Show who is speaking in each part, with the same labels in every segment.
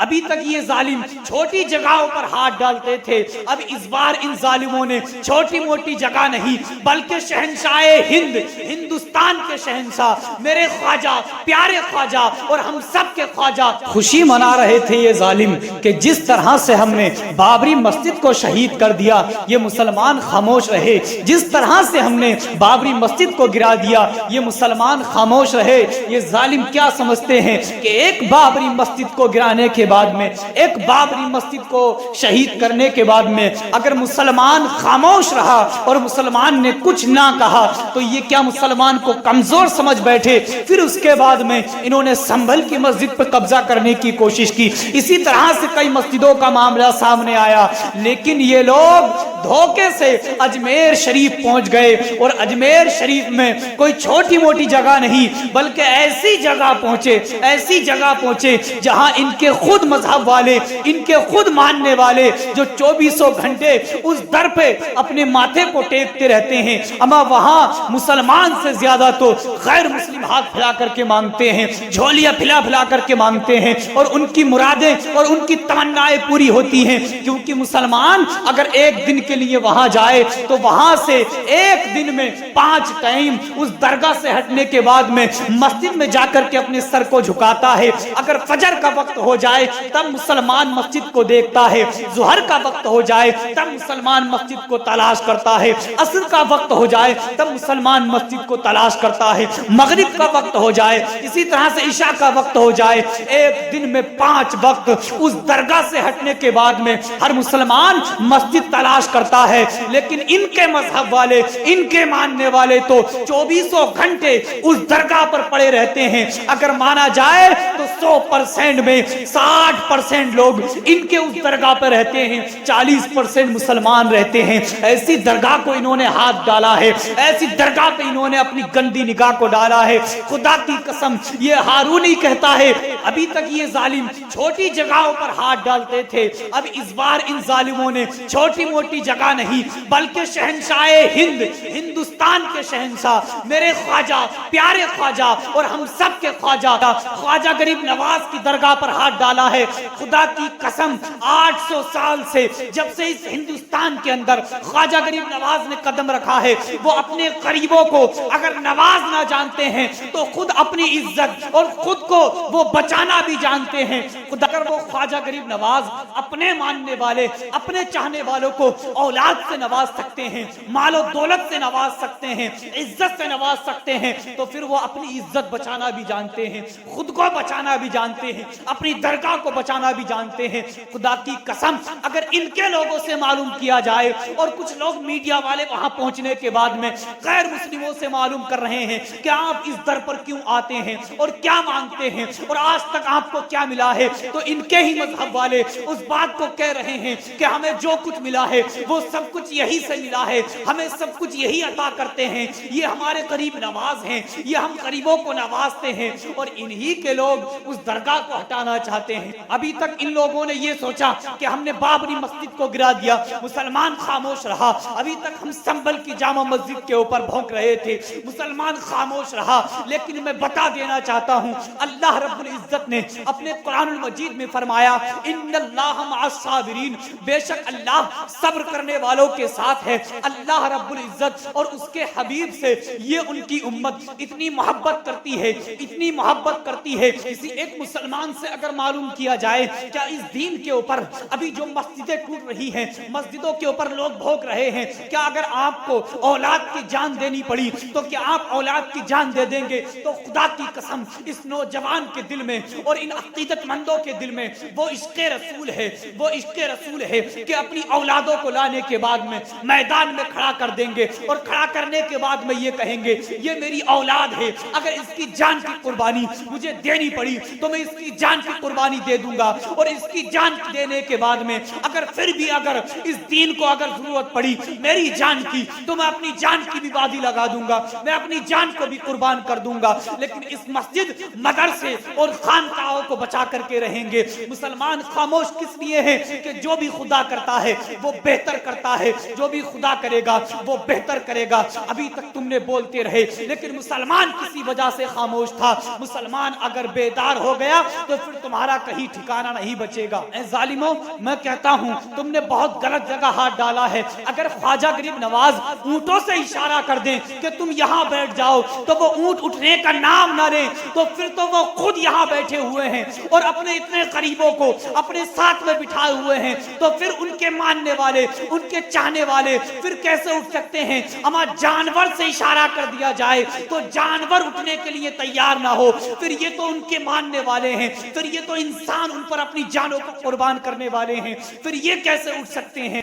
Speaker 1: ابھی تک یہ ظالم چھوٹی جگہوں پر ہاتھ ڈالتے تھے، اب اس بار ان ظالموں نے چھوٹی موٹی جگہ نہیں بلکہ شہنشاہ ہند، ہندوستان کے شہنشاہ، میرے خواجہ، پیارے خواجہ اور ہم سب کے خواجہ خوشی منا رہے تھے یہ ظالم کہ جس طرح سے ہم نے بابری مسجد کو شہید کر دیا یہ مسلمان خاموش رہے، جس طرح سے ہم نے بابری مسجد کو گرا دیا یہ مسلمان خاموش رہے۔ یہ ظالم کیا سمجھتے ہیں کہ ایک بابری مسجد کو گرانے کے بعد میں، ایک بابری مسجد کو شہید کرنے کے بعد میں اگر مسلمان خاموش رہا اور مسلمان نے کچھ نہ کہا تو یہ کیا مسلمان کو کمزور سمجھ بیٹھے؟ پھر اس کے بعد میں انہوں نے سنبھل کی مسجد پر قبضہ کرنے کی کوشش کی، اسی طرح سے کئی مسجدوں کا معاملہ سامنے آیا، لیکن یہ لوگ دھوکے سے اجمیر شریف پہنچ گئے، اور اجمیر شریف میں کوئی چھوٹی موٹی جگہ نہیں بلکہ ایسی جگہ پہنچے، ایسی جگہ پہنچے جہاں ان کے خود مذہب والے، ان کے خود ماننے والے جو 24 گھنٹے اس در پہ اپنے ماتھے کو ٹیکتے رہتے ہیں، اما وہاں مسلمان سے زیادہ تو غیر مسلم ہاتھ پھیلا کر کے مانگتے ہیں، جھولیاں پھیلا پھیلا کر کے مانگتے ہیں، اور ان کی مرادیں اور ان کی تمنائیں پوری ہوتی ہیں، کیونکہ مسلمان اگر ایک دن کے لیے وہاں جائے تو وہاں سے ایک دن میں 5 ٹائم اس درگاہ سے ہٹنے کے بعد میں مسجد میں جا کر کے اپنے سر کو جھکاتا ہے۔ اگر فجر کا وقت ہو جائے تب مسلمان مسجد کو دیکھتا ہے، ظہر کا وقت ہو جائے تب مسلمان مسجد کو تلاش کرتا ہے، عصر کا وقت ہو جائے تب مسلمان مسجد کو تلاش کرتا ہے، مغرب کا وقت ہو جائے اسی طرح سے عشاء کا وقت ہو جائے، ایک دن میں 5 وقت اس درگاہ سے ہٹنے کے بعد میں ہر مسلمان مسجد تلاش کرتا ہے۔ لیکن ان کے مذہب والے، ان کے ماننے والے تو 24 گھنٹے اس درگاہ پر پڑے رہتے ہیں، اگر مانا جائے تو 100% میں 60% لوگ ان کے اس درگاہ پر رہتے ہیں، 40% مسلمان رہتے ہیں۔ ایسی درگاہ کو انہوں نے ہاتھ ڈالا ہے، ایسی درگاہ پہ انہوں نے اپنی گندی نگاہ کو ڈالا ہے۔ خدا کی قسم یہ ہارونی کہتا ہے ابھی تک یہ ظالم چھوٹی جگہوں پر ہاتھ ڈالتے تھے، اب اس بار ان ظالموں نے چھوٹی موٹی جگہ نہیں بلکہ شہنشاہ ہند، ہندوستان کے شہنشاہ، میرے خواجہ، پیارے خواجہ اور ہم سب کے خواجہ، خواجہ غریب نواز کی درگاہ پر ہاتھ ڈالا ہے۔ خدا کی قسم 800 سال سے جب سے اس ہندوستان کے اندر خواجہ غریب نواز نے قدم رکھا ہے، وہ اپنے قریبوں کو اگر نواز نہ جانتے ہیں تو خود اپنی عزت اور خود کو وہ بچانا بھی جانتے ہیں۔ خدا اگر وہ خواجہ غریب نواز اپنے ماننے والے، اپنے چاہنے والوں کو اولاد سے نواز سکتے ہیں، مال و دولت سے نواز سکتے ہیں، عزت سے نواز سکتے ہیں، تو پھر وہ اپنی عزت بچانا بھی جانتے ہیں، خود کو بچانا بھی جانتے ہیں، اپنی درگاہ کو بچانا بھی جانتے ہیں۔ خدا کی قسم اگر ان کے لوگوں سے معلوم کیا جائے، اور کچھ لوگ میڈیا والے وہاں پہنچنے کے بعد میں غیر مسلموں سے معلوم کر رہے ہیں کہ آپ اس در پر کیوں آتے ہیں اور کیا مانگتے ہیں اور آج تک آپ کو کیا ملا ہے، تو ان کے ہی مذہب والے اس بات کو کہہ رہے ہیں کہ ہمیں جو کچھ ملا ہے وہ سب کچھ یہی سے ملا ہے، ہمیں سب کچھ یہی عطا کرتے ہیں، یہ ہمارے قریب نواز ہیں، یہ ہم قریبوں کو نوازتے ہیں، اور انہی کے لوگ اس درگاہ کو ہٹانا چاہتے ہیں۔ ابھی تک ان لوگوں نے یہ سوچا کہ ہم نے بابری مسجد کو گرا دیا، مسلمان خاموش رہا، ابھی تک ہم سنبھل کی جامع مسجد کے اوپر بھونک رہے تھے، مسلمان خاموش رہا، لیکن میں بتا دینا چاہتا ہوں اللہ رب العزت نے اپنے قرآن المجید میں فرمایا ان اللہ مع الصابرین، بے شک اللہ صبر کرنے والوں کے ساتھ ہے۔ اللہ رب العزت اور اس کے حبیب سے یہ ان کی امت اتنی محبت کرتی ہے، اتنی محبت کرتی ہے۔ کسی ایک مسلمان سے اگر معلوم کیا جائے کیا اس دین کے اوپر ابھی جو مسجدیں ٹوٹ رہی ہیں، مسجدوں کے اوپر لوگ بھوک رہے ہیں، کیا اگر آپ کو اولاد کی جان دینی پڑی تو کیا آپ اولاد کی جان دے دیں گے؟ تو خدا کی قسم اس نوجوان کے دل میں اور ان عقیدت مندوں کے دل میں وہ عشق رسول ہے، وہ عشق رسول ہے کہ اپنی اولادوں کو لانے کے بعد میں میدان میں کھڑا کر دیں گے، اور کھڑا کرنے کے بعد میں یہ کہیں گے یہ میری اولاد ہے، اگر اس کی جان کی قربانی مجھے دینی پڑی تو میں اس کی جان کی قربانی دے دوں گا، اور اس کی جان دینے کے بعد میں اگر پھر بھی اگر اس دین کو اگر ضرورت پڑی میری جان کی تو میں اپنی جان کی بھی بازی لگا دوں گا، میں اپنی جان کو بھی قربان کر دوں گا، لیکن اس مسجد، مدرسے اور خانقاہوں کو بچا کر کے رہیں گے۔ مسلمان خاموش کس لیے ہیں کہ جو بھی خدا کرتا ہے وہ بہتر بہتر کرتا ہے، جو بھی خدا کرے گا وہ بہتر کرے گا۔ ابھی تک تم نے بولتے رہے لیکن مسلمان کسی وجہ سے خاموش تھا۔ مسلمان اگر بیدار ہو گیا تو پھر تمہارا کہیں ٹھکانہ نہیں بچے گا۔ اے ظالموں، میں کہتا ہوں تم نے بہت غلط جگہ ہاتھ ڈالا ہے۔ اگر خواجہ غریب نواز اونٹوں سے اشارہ کر دیں کہ تم یہاں بیٹھ جاؤ تو وہ اونٹ اٹھنے کا نام نہ لیں، تو پھر تو وہ خود یہاں بیٹھے ہوئے ہیں اور اپنے اتنے قریبوں کو اپنے ساتھ میں بٹھائے ہوئے ہیں، تو پھر ان کے ماننے والے، ان کے چاہنے والے پھر کیسے اٹھ سکتے ہیں؟ اما جانور سے اشارہ کر دیا جائے تو جانور اٹھنے کے لیے تیار نہ ہو، پھر یہ تو ان کے ماننے والے ہیں، پھر یہ تو انسان ان پر اپنی جانوں کو قربان کرنے والے ہیں، پھر یہ کیسے اٹھ سکتے ہیں؟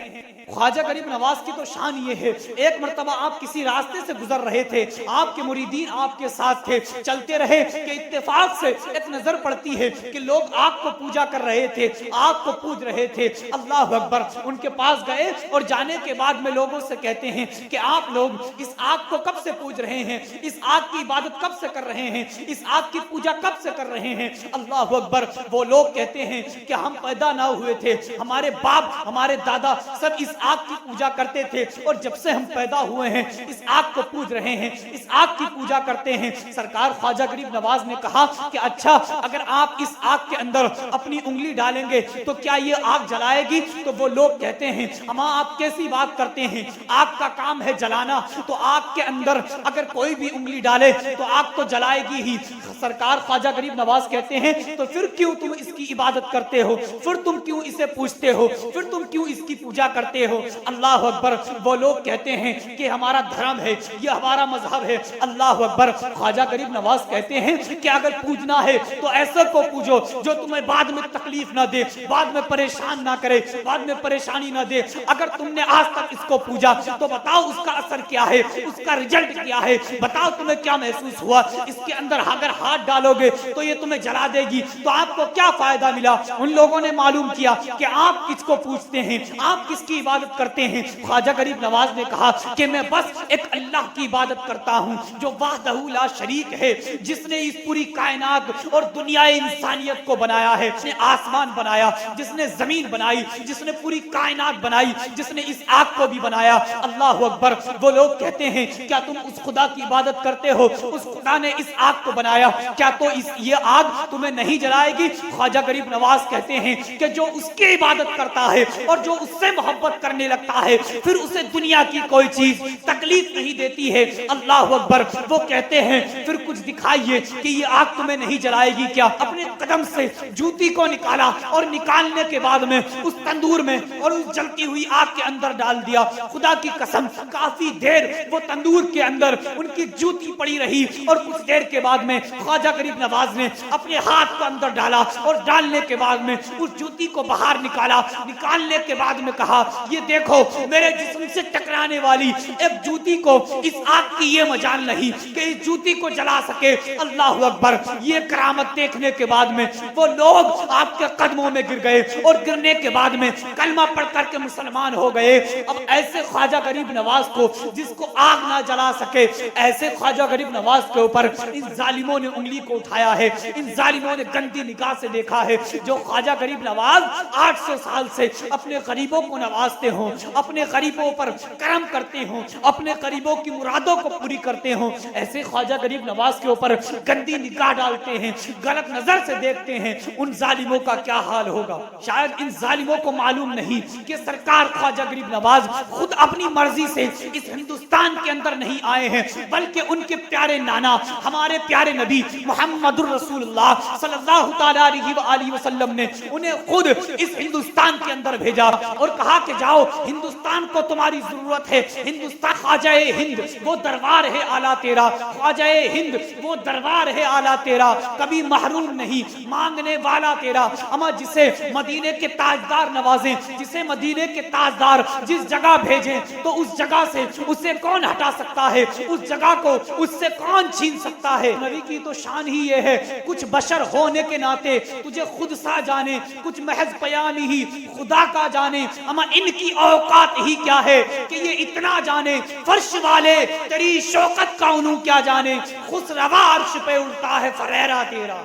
Speaker 1: خواجہ غریب نواز کی تو شان یہ ہے، ایک مرتبہ آپ کسی راستے سے گزر رہے تھے، آپ کے مریدین آپ کے ساتھ تھے، چلتے رہے کہ اتفاق سے ایک نظر پڑتی ہے کہ لوگ آگ کو پوجا کر رہے تھے، آگ کو پوج رہے تھے۔ اللہ اکبر، ان کے پاس گئے اور جانے کے بعد میں لوگوں سے کہتے ہیں کہ آپ لوگ اس آگ کو کب سے پوج رہے ہیں، اس آگ کی عبادت کب سے کر رہے ہیں، اس آگ کی پوجا کب سے کر رہے ہیں؟ اللہ اکبر، وہ لوگ کہتے ہیں کہ ہم پیدا نہ ہوئے تھے، ہمارے باپ ہمارے دادا سب اس آگ کی پوجا کرتے تھے، اور جب سے ہم پیدا ہوئے ہیں اس آگ کو پوج رہے ہیں، اس آگ کی پوجا کرتے ہیں۔ سرکار خواجہ غریب نواز نے کہا کہ اچھا، اگر آپ اس آگ کے اندر اپنی انگلی ڈالیں گے تو کیا یہ آگ جلائے گی؟ تو وہ لوگ کہتے ہیں اما آپ کیسی بات کرتے ہیں، آگ کا کام ہے جلانا، تو آگ کے اندر اگر کوئی بھی انگلی ڈالے تو آگ تو جلائے گی ہی۔ سرکار خواجہ غریب نواز کہتے ہیں تو پھر کیوں تم اس کی عبادت کرتے ہو، پھر تم کیوں اسے پوجتے ہو، پھر تم کیوں اس کی پوجا کرتے ہو؟ اللہ اکبر، وہ لوگ کہتے ہیں کہ ہمارا دھرم ہے، یہ ہمارا مذہب ہے۔ اللہ اکبر، خواجہ غریب نواز کہتے ہیں کہ اگر پوجنا ہے تو ایسے کو پوجو جو تمہیں بعد میں تکلیف نہ دے، بعد میں پریشان نہ کرے، بعد میں پریشانی نہ دے۔ اگر تم نے آج تک اس کو پوجا تو بتاؤ اس کا اثر کیا ہے، اس کا رزلٹ کیا ہے، بتاؤ تمہیں کیا محسوس ہوا؟ اس کے اندر اگر ہاتھ ڈالو گے تو یہ تمہیں جلا دے گی، تو آپ کو کیا فائدہ ملا؟ ان لوگوں نے معلوم کیا کہ آپ کس کو پوجتے ہیں، آپ کس کی عبادت کرتے ہیں۔ خواجہ غریب نواز نے کہا کہ میں بس ایک اللہ کی عبادت کرتا ہوں جو وحدہ لا شریک ہے، جس نے اس پوری کائنات اور دنیا انسانیت کو بنایا ہے، جس نے آسمان بنایا، جس نے زمین بنائی، جس نے پوری کائنات بنائی، جس نے اس آگ کو بھی بنایا۔ اللہ اکبر، وہ لوگ کہتے ہیں کیا تم اس خدا کی عبادت کرتے ہو؟ اس خدا نے اس آگ کو بنایا، کیا تو یہ آگ تمہیں نہیں جلائے گی؟ خواجہ غریب نواز کہتے ہیں کہ جو اس کی عبادت کرتا ہے اور جو اس سے محبت کرنے لگتا ہے پھر اسے دنیا کی کوئی چیز تکلیف نہیں دیتی ہے۔ اللہ اکبر، وہ کہتے ہیں پھر کچھ دکھائیے کہ یہ آگ تمہیں نہیں جلائے گی کیا؟ اپنے قدم سے جوتی کو نکالا اور نکالنے کے بعد میں اس تندور میں اور اس جلتی ہوئی آگ کے اندر ڈال دیا۔ خدا کی قسم کافی دیر وہ تندور کے اندر ان کی جوتی پڑی رہی، اور کچھ دیر کے بعد میں خواجہ غریب نواز نے اپنے ہاتھ کو اندر ڈالا اور ڈالنے کے بعد میں اس جوتی کو باہر نکالا۔ نکالنے کے بعد میں کہا یہ دیکھو میرے جسم سے ٹکرانے والی ایک جوتی کو اس آگ کی یہ مجال نہیں کہ اس جوتی کو جلا سکے۔ اللہ اکبر، یہ کرامت دیکھنے کے بعد میں وہ لوگ آپ کے قدموں میں گر گئے، اور گرنے کے بعد میں کلمہ پڑھ کر کے مسلمان ہو گئے۔ اب ایسے خواجہ غریب نواز کو جس کو آگ نہ جلا سکے، ایسے خواجہ غریب نواز کے اوپر ان ظالموں نے انگلی کو اٹھایا ہے، ان ظالموں نے گندی نگاہ سے دیکھا ہے۔ جو خواجہ غریب نواز 800 سال سے اپنے غریبوں کو نوازتے ہوں، اپنے غریبوں پر کرم کرتے ہوں، اپنے غریبوں کی مرادوں کو پوری کرتے ہوں، ایسے خواجہ غریب نواز کے اوپر گندی نگاہ ڈالتے ہیں، غلط نظر سے دیکھتے ہیں، ان ظالموں کا کیا حال ہوگا؟ شاید ان ظالموں کو معلوم نہیں کہ سرکار خواجہ غریب نواز خود اپنی مرضی سے اس ہندوستان کے اندر نہیں آئے ہیں، بلکہ ان کے پیارے نانا ہمارے پیارے نبی محمد الرسول اللہ صلی اللہ تعالی علیہ وآلہ وسلم نے انہیں خود اس ہندوستان کے اندر بھیجا اور کہا کہ جاؤ، ہندوستان کو تمہاری ضرورت ہے۔ ہندوستان خواجہ ہند وہ دربار ہے اعلیٰ تیرا، خواجہ ہند وہ دربار ہے اعلیٰ تیرا، کبھی محروم نہیں مانگنے والا تیرا۔ اما جسے مدینے کے تاجدار نوازیں، جسے مدینے کے تاجدار جس جگہ بھیجیں تو اس جگہ سے اسے کون ہٹا سکتا ہے، اس جگہ کو اس سے کون چھین سکتا ہے؟ نبی کی تو شان ہی یہ ہے، کچھ بشر ہونے کے ناطے تجھے خود سا جانے، کچھ محض پیامی ہی خدا کا جانے۔ اما ان کی اوقات ہی کیا ہے کہ یہ اتنا جانے، فرش والے تیری شوکت کا انہوں کیا جانے، خسروا عرش پہ اڑتا ہے فریرہ تیرا۔